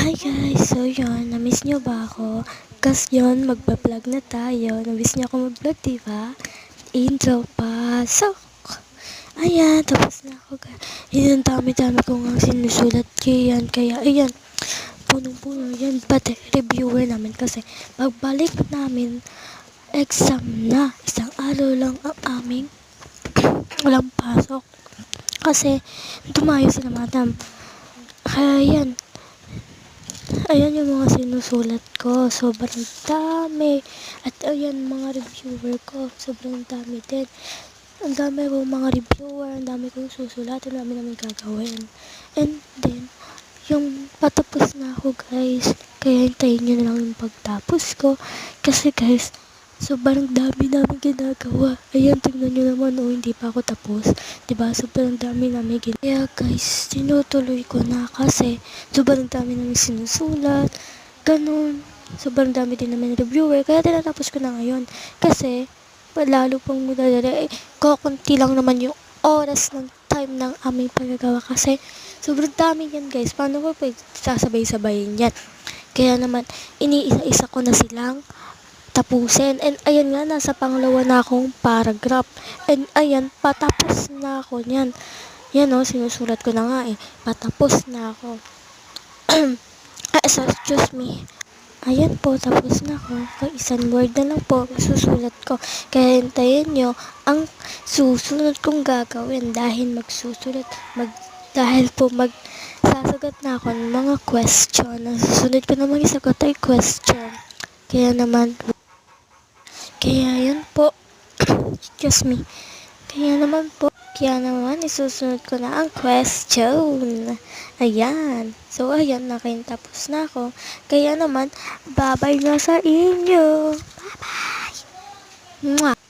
Hi guys! So yun, na-miss nyo ba ako? Kas yun, magpa-vlog na tayo. Na-miss nyo ako mag-vlog, diba? Intro pasok! Ayan, tapos na ako guys. Yan, dami-dami ko nga sinusulat yan. Kaya ayan, punong-puno yan. Pati reviewer namin kasi pagbalik namin, exam na. Isang araw lang ang aming walang pasok. Kasi tumayo sila madam. Kaya yan, ayan yung mga sinusulat ko. Sobrang dami. At ayan mga reviewer ko. Sobrang dami din. Ang dami ko mga reviewer. Ang dami kong susulat. Ang dami namin gagawin. And then, yung patapos na ako guys. Kaya hintayin nyo na lang yung pagtapos ko. Kasi guys, sobrang dami namin ginagawa. Ayan, tingnan nyo naman. Oh, hindi pa ako tapos. Diba? Sobrang dami namin ginagawa. Kaya guys, tinutuloy ko na kasi sobrang dami namin sinusulat. Ganun. Sobrang dami din namin reviewer. Kaya tinatapos ko na ngayon. Kasi, lalo pang mudadala. Kukunti lang naman yung oras ng time ng aming paggagawa. Kasi, sobrang dami yan guys. Paano ko pa sasabay-sabayin yan? Kaya naman, iniisa-isa ko na silang tapusin. And ayan nga, nasa pangalawa na akong paragraph. And ayan, patapos na ako niyan. Yan o, sinusulat ko na nga eh. Patapos na ako. Excuse me. Ayan po, tapos na ako. Isang word na lang po, susulat ko. Kaya hintayin nyo ang susunod kong gagawin dahil dahil po sasagot na ako ng mga question. Ang susunod ko na isagot ay question. Kaya yun po. Excuse me. Kaya naman, isusunod ko na ang question. Ayan. So, ayan, nakintapos na ako. Kaya naman, bye-bye na sa inyo. Bye-bye. Mwah.